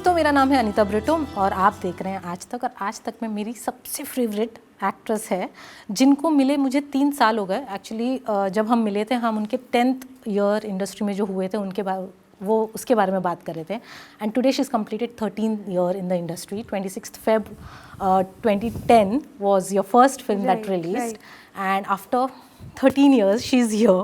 दोस्तों, मेरा नाम है अनीता ब्रिटो और आप देख रहे हैं आज तक। और आज तक में मेरी सबसे फेवरेट एक्ट्रेस है जिनको मिले मुझे 3 साल हो गए एक्चुअली। जब हम मिले थे हम उनके 10th ईयर इंडस्ट्री में जो हुए थे उनके वो उसके बारे में बात कर रहे थे। And today she is completed 13 year in the industry. 26 Feb 2010 was your first film that released, and after 13 years she is here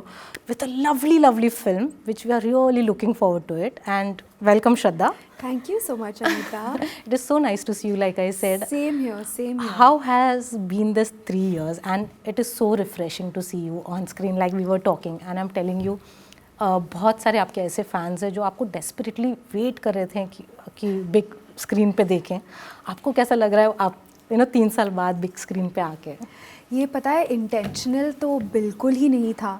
with a lovely film which we are really looking forward to it. And welcome Shraddha. Thank you so much, Anita. It is so nice to see you, like I said. Same here. How has been this 3 years? And it is so refreshing to see you on screen, like we were talking, and I'm telling you, बहुत सारे आपके ऐसे fans हैं जो आपको desperately wait कर रहे थे कि बिग स्क्रीन पे देखें। आपको कैसा लग रहा है आप 3 साल बाद बिग स्क्रीन पे आके? ये पता है, इंटेंशनल तो बिल्कुल ही नहीं था।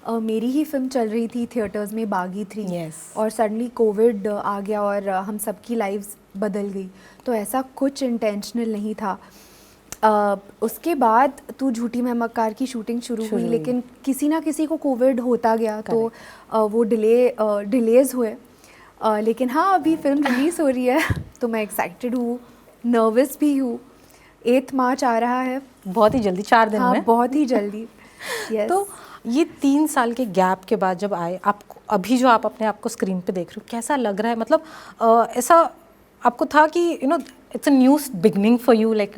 मेरी ही फिल्म चल रही थी थिएटर्स में, बागी 3। Yes. और सडनली कोविड आ गया और हम सबकी लाइफ्स बदल गई। तो ऐसा कुछ इंटेंशनल नहीं था। उसके बाद तू झूठी मैं मक्कार की शूटिंग शुरू हुई, लेकिन किसी ना किसी को कोविड होता गया। तो वो डिलेज हुए। लेकिन हाँ, अभी फिल्म रिलीज़ हो रही है तो मैं एक्साइटेड हूँ, नर्वस भी हूँ। 8 मार्च आ रहा है, बहुत ही जल्दी, 4 दिन में। बहुत ही जल्दी। yes. तो ये 3 साल के गैप के बाद जब आए, आपको अभी जो आप अपने आप को स्क्रीन पे देख रहे हो कैसा लग रहा है? मतलब ऐसा आपको था कि it's a new beginning for you, like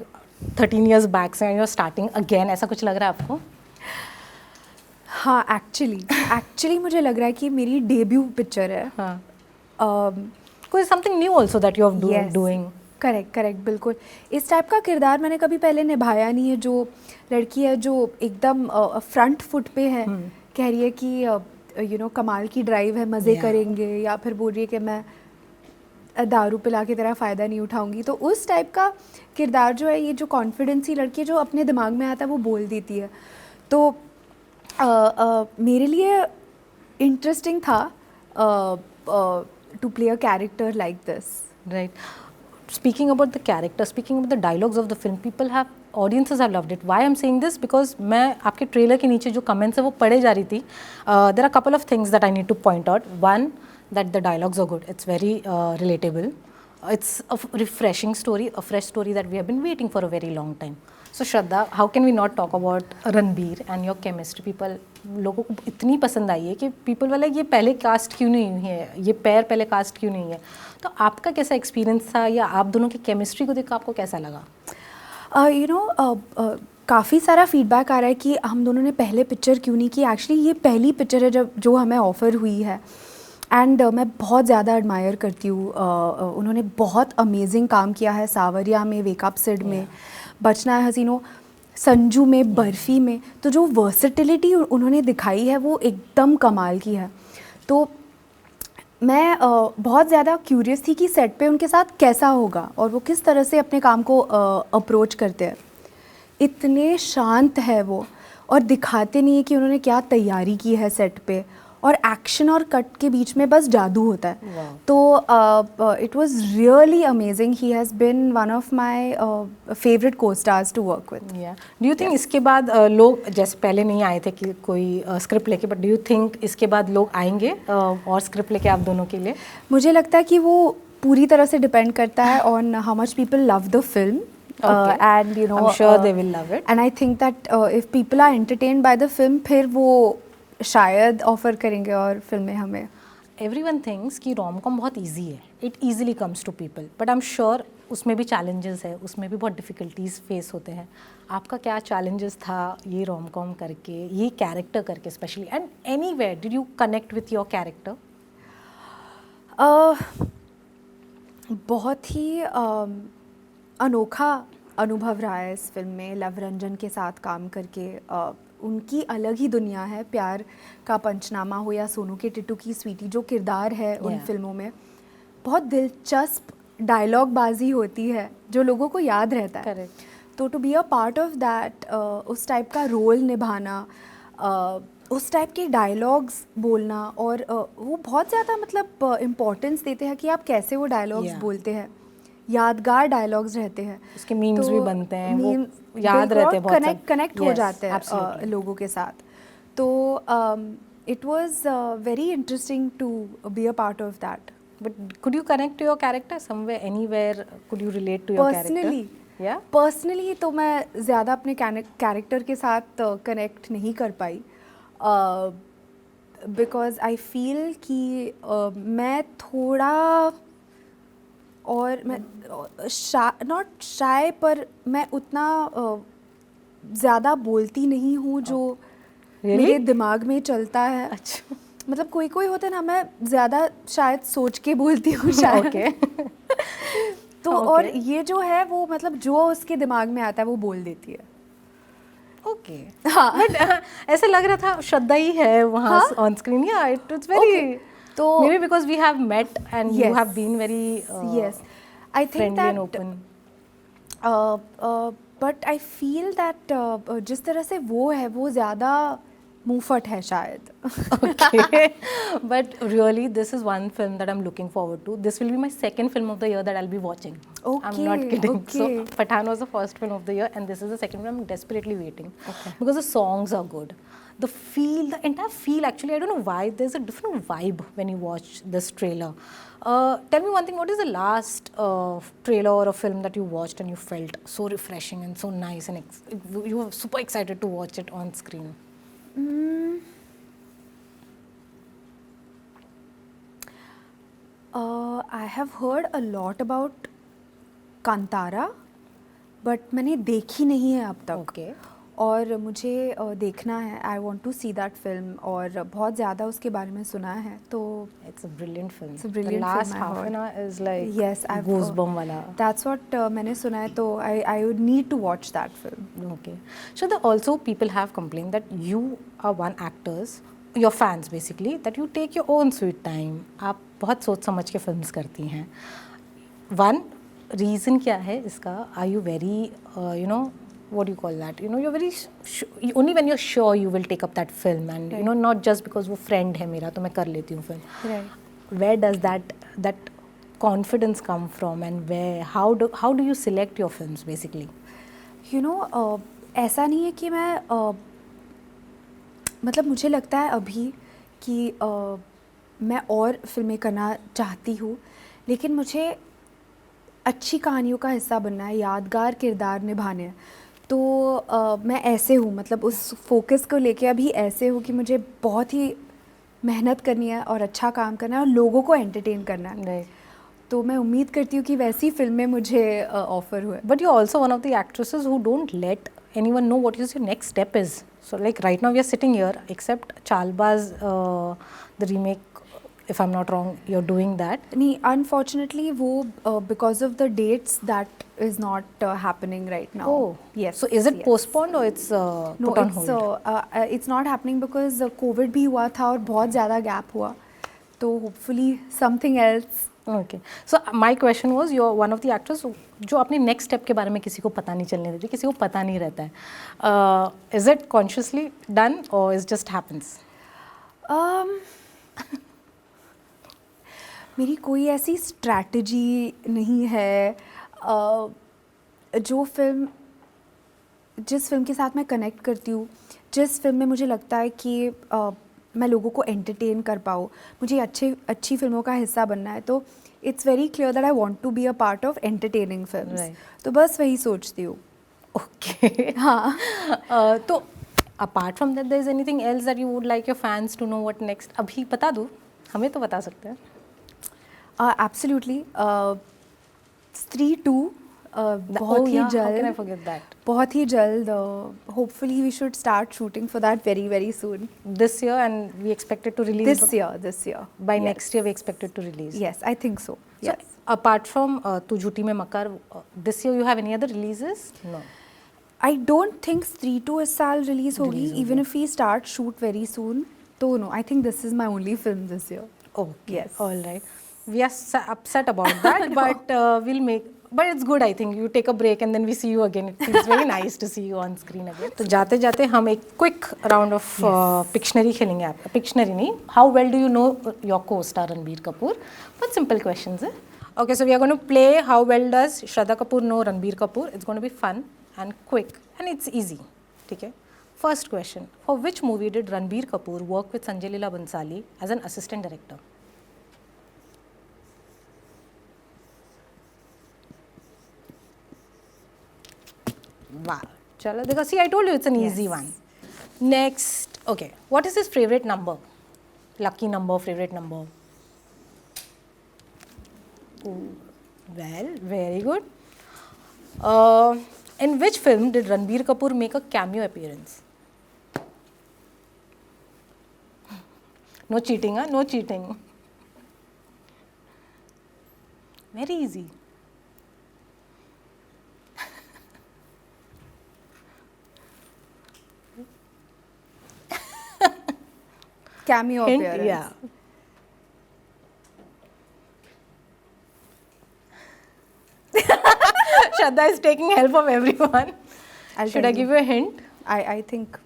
13 years back से यू आर स्टार्टिंग अगेन, ऐसा कुछ लग रहा है आपको? हाँ, एक्चुअली मुझे लग रहा है कि मेरी डेब्यू पिक्चर है। हाँ, कोई something new also that you are doing. Correct, बिल्कुल। इस टाइप का किरदार मैंने कभी पहले निभाया नहीं है। जो लड़की है जो एकदम फ्रंट फुट पे है, कह रही है कि कमाल की ड्राइव है, मज़े करेंगे, या फिर बोल रही है कि मैं दारू पिला के तेरा फ़ायदा नहीं उठाऊंगी। तो उस टाइप का किरदार जो है, ये जो कॉन्फिडेंस ही लड़की है जो अपने दिमाग में आता है वो बोल देती है। तो मेरे लिए इंटरेस्टिंग था to play a character like this. Right. Speaking about the character, speaking about the dialogues of the film, audiences have loved it. Why I'm saying this? Because मैं आपके ट्रेलर के नीचे जो comments है वो पढ़े जा रही थी। There are a couple of things that I need to point out. One, that the dialogues are good. It's very relatable. It's a refreshing story, a fresh story that we have been waiting for a very long time. So Shraddha, how can we not talk about Ranbir and your chemistry? लोगों को इतनी पसंद आई है कि people वाले ये पहले cast क्यों नहीं हुई है, ये पैर पहले कास्ट क्यों नहीं है? तो आपका कैसा एक्सपीरियंस था, या आप दोनों की केमिस्ट्री को देख आपको कैसा लगा? काफ़ी सारा फीडबैक आ रहा है कि हम दोनों ने पहले पिक्चर क्यों नहीं की। एक्चुअली ये पहली पिक्चर है जो हमें ऑफ़र हुई है। एंड मैं बहुत ज़्यादा एडमायर करती हूँ। उन्होंने बहुत अमेजिंग काम किया है सावरिया में, वेकअप सिड में, बचना है हसीनो, संजू में, बर्फ़ी में। तो जो वर्सिटिलिटी उन्होंने दिखाई है वो एकदम कमाल की है। तो मैं बहुत ज़्यादा क्यूरियस थी कि सेट पे उनके साथ कैसा होगा और वो किस तरह से अपने काम को अप्रोच करते हैं। इतने शांत है वो, और दिखाते नहीं है कि उन्होंने क्या तैयारी की है सेट पे, और एक्शन और कट के बीच में बस जादू होता है। तो it was really amazing. He has been one of my favourite costars to work with. Do you think इसके बाद लोग, जैसे पहले नहीं आए थे कि कोई स्क्रिप्ट लेके, बट डू यू थिंक इसके बाद लोग आएंगे और स्क्रिप्ट लेके आप दोनों के लिए? मुझे लगता है कि वो पूरी तरह से डिपेंड करता है on how much people love the film. And I'm sure they will love it. And I think that if people are entertained by the film, फिर वो शायद ऑफर करेंगे और फिल्में हमें। Everyone thinks कि रोम-कॉम बहुत ईजी है, it easily comes to people, but I am sure उसमें भी चैलेंजेस है, उसमें भी बहुत डिफ़िकल्टीज फेस होते हैं। आपका क्या चैलेंजेस था ये रोम-कॉम करके, ये कैरेक्टर करके specially, and anywhere did you connect with your character? बहुत ही अनोखा अनुभव रहा है इस फिल्म में लव रंजन के साथ काम करके। उनकी अलग ही दुनिया है। प्यार का पंचनामा हो या सोनू के टिट्टू की स्वीटी, जो किरदार है उन फिल्मों में, बहुत दिलचस्प डायलॉग बाजी होती है जो लोगों को याद रहता है। Correct. तो to be a part of that, उस टाइप का रोल निभाना, उस टाइप के डायलॉग्स बोलना, और वो बहुत ज़्यादा मतलब इम्पोर्टेंस देते हैं कि आप कैसे वो डायलॉग्स बोलते हैं। यादगार डायलॉग्स रहते हैं, उसके मीम्स भी बनते हैं, वो याद रहते हैं, बहुत कनेक्ट हो जाते हैं लोगों के साथ। तो it was very interesting to be a part of that. But could you connect to your character somewhere, anywhere? Could you relate to your Personally? character? Yeah. Personally तो मैं ज़्यादा अपने कैरेक्टर के साथ कनेक्ट नहीं कर पाई, बिकॉज आई फील कि मैं थोड़ा, और मैं नॉट शाय, पर मैं उतना ज़्यादा बोलती नहीं हूँ जो Really? मेरे दिमाग में चलता है. अच्छा. मतलब कोई कोई होता है ना, मैं ज़्यादा शायद सोच के बोलती हूँ शायद. Okay. तो Okay. और ये जो है वो मतलब जो उसके दिमाग में आता है वो बोल देती है. ओके. हाँ. बट ऐसे लग रहा था श्रद्धा ही है वहाँ हाँ? On screen. या इट्स वेरी. Okay. तो maybe because we have met and you Yes. Have been very yes, I think friendly and that open. But I feel that जिस तरह से वो है वो ज़्यादा मुंहफट है शायद. Okay. But really, this is one film that I'm looking forward to. This will be my second film of the year that I'll be watching. I'm not Okay, kidding. So, okay. Pathaan was the first film of the year, and this is the second film. I'm desperately waiting. Okay. Because the songs are good. The feel, the entire feel, actually, I don't know why, there's a different vibe when you watch this trailer. Tell me one thing, what is the last trailer or a film that you watched and you felt so refreshing and so nice and you were super excited to watch it on screen? I have heard a lot about Kantara, but मैंने देखी नहीं है अब तक. Okay. और मुझे देखना है. I want to see that film, और बहुत ज़्यादा उसके बारे में सुना है. तो It's a brilliant film. It's a brilliant The last film, I half heard. an hour is like yes, I've goosebump wala. That's what मैंने सुना है. तो I would need to watch that film. Okay. Shraddha, also people have complained that you are one actors, your fans basically, that you take your own sweet time. आप बहुत सोच समझ के films करती हैं. One reason क्या है इसका? Are you very what do you call that? You're very only when you're sure you will take up that film, and Right. not just because वो friend है मेरा तो मैं कर लेती हूँ film. Right. Where does that confidence come from, and how do you select your films basically? ऐसा नहीं है कि मैं मतलब मुझे लगता है अभी कि मैं और फिल्में करना चाहती हूँ, लेकिन मुझे अच्छी कहानियों का हिस्सा बनना है, यादगार किरदार निभाने हैं. तो मैं ऐसे हूँ, मतलब उस फोकस को लेके अभी ऐसे हूँ कि मुझे बहुत ही मेहनत करनी है और अच्छा काम करना है और लोगों को एंटरटेन करना है. Right. तो मैं उम्मीद करती हूँ कि वैसी फिल्में मुझे ऑफर हुए. But you're also one of the actresses who don't let anyone know what is your next step is. So like right now we are sitting here, except Chalbaz, the remake, if I'm not wrong, you're doing that. नहीं, unfortunately वो because of the dates that is not happening right now. Oh, yes. So is it postponed or it's No, put on hold? it's not happening because Covid भी हुआ था और बहुत ज़्यादा gap हुआ. तो hopefully something else. Okay. So my question was, you're one of the actors जो अपने next step के बारे में किसी को पता नहीं चलने देती, किसी को पता नहीं रहता है. Is it consciously done or it just happens? मेरी कोई ऐसी स्ट्रैटेजी नहीं है. जिस फिल्म के साथ मैं कनेक्ट करती हूँ, जिस फिल्म में मुझे लगता है कि मैं लोगों को एंटरटेन कर पाऊँ, मुझे अच्छी फिल्मों का हिस्सा बनना है, तो it's very clear that I want to be a part of entertaining films. Right. तो बस वही सोचती हूँ. Okay. हाँ. तो apart from that, there is anything else that you would like your fans to know what next? अभी बता दो, हमें तो बता सकते हैं. एब्सोल्युटली. स्त्री 2 बहुत ही How can I जल्द, forget that? बहुत ही जल्द. Hopefully we should start shooting for that very very soon. This year, and we expect it to release This year. by Yes. next year. We expect it to release. Yes, I think so. So, Yes. apart from Tu Jhuti Mein Makar, this year you have any other releases? No. I don't think Stree 2 इस साल release होगी. Even if we start shoot very soon, तो no, I think this is my only film this year. Okay. Yes. All right. We are upset about that, but we'll make. But it's good, I think. You take a break and then we see you again. It feels very nice to see you on screen again. तो जाते जाते हम एक quick round of Pictionary खेलेंगे आप. Pictionary नहीं. How well do you know your co-star Ranbir Kapoor? But simple questions है. Okay, so we are going to play How well does Shraddha Kapoor know Ranbir Kapoor? It's going to be fun and quick and it's easy. ठीक है. First question. For which movie did Ranbir Kapoor work with Sanjay Leela Bhansali as an assistant director? Wow. Chalo, देखो, see, I told you it's an easy Yes. one. Next, okay. What is his favorite number? Lucky number, favorite number. Ooh, well, very good. In which film did Ranbir Kapoor make a cameo appearance? No cheating, huh? No cheating. Very easy. Cameo Hint, appearance. yeah. Shraddha is taking help of everyone. I'll Should tell I give you a hint? I think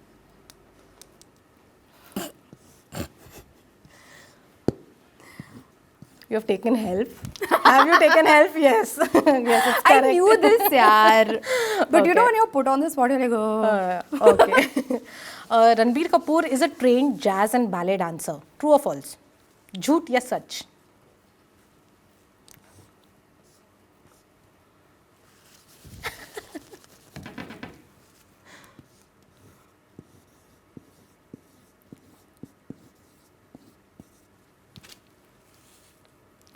You have taken help. Have you taken help? Yes. Yes, it's correct. I knew this, yaar. But you know Okay. when you're put on the spot, you're like, oh. Okay. Ranbir Kapoor is a trained jazz and ballet dancer. True or false? Jhoot ya sach?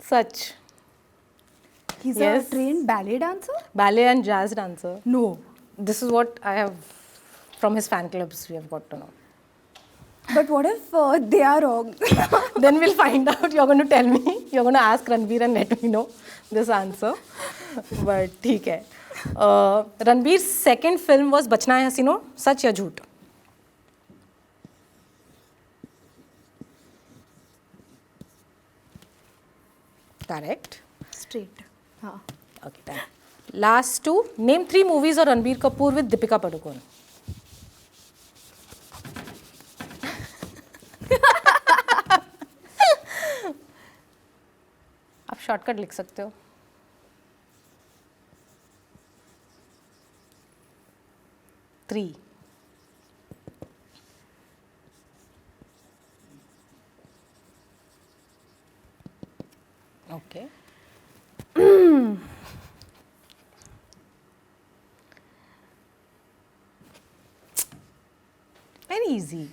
Sach. He's Yes. a trained ballet dancer? Ballet and jazz dancer. No. This is what I have from his fan clubs we have got to know. But what if they are wrong? Then we'll find out. You're going to tell me. You're going to ask Ranbir and let me know this answer. But ठीक है. Ranbir's second film was Bachna Hai Hasino, Sach ya Jhoot? Correct. Straight. हाँ. Okay, done. Last two. Name 3 movies of Ranbir Kapoor with Deepika Padukone. आप shortcut लिख सकते हो. Three. Okay. Very easy.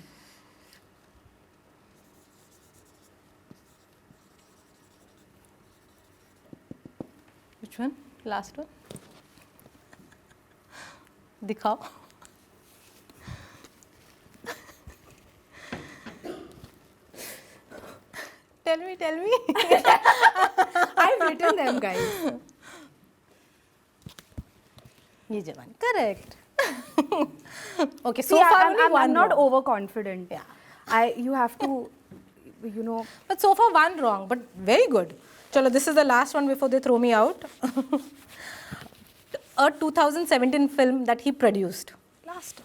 Which one? Last one? दिखाओ. Tell me, tell me. I've written them, guys. ये जवान. Correct. Okay, so See, far I'm, only I'm, one I'm not wrong. overconfident. Yeah. You have to, you know. But so far one wrong, but very good. Chalo, this is the last one before they throw me out. A 2017 film that he produced. Last.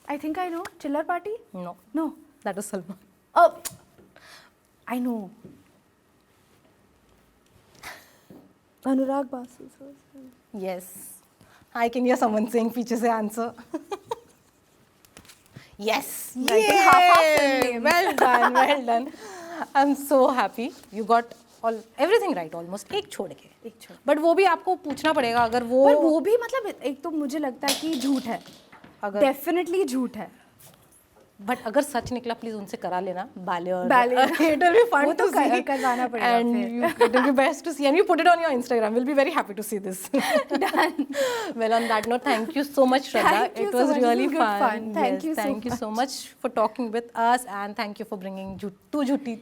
I think I know. Chiller Party? No, No. that was Salman. Oh, I know. Anurag Basu. Yes. I can hear someone saying पीछे से answer. Yes. I can half Yay! name. Well done, well done. I'm so happy. You got everything right almost. एक छोड़ के. But वो भी आपको पूछना पड़ेगा अगर वो. पर वो भी मतलब एक तो मुझे लगता है कि झूठ है. अगर डेफिनेटली झूठ है. बट अगर सच निकला प्लीज उनसे करा लेना बैले और Ballet. it will be fun वो to तो see करवाना पड़ेगा and फिर. it will be best to see and you put it on your Instagram. We'll be very happy to see this. Done. Well, on that note, thank you so much, Shraddha. Thank you It so was much. really This was good fun. fun. Thank you so thank you so much for talking with us and thank you for bringing Tu Jhuti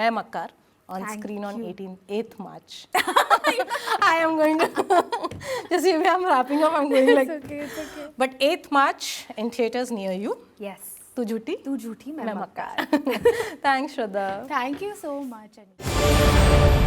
Main Makkar on Thank screen on you. 8th March. I am going to just even I'm wrapping up. I'm going like. It's okay, it's okay. But 8th March in theaters near you. Yes. Tu Jhuti. तू झूठी मैं मैं मक्कार. Thanks, Shraddha. Thank you so much. Anita.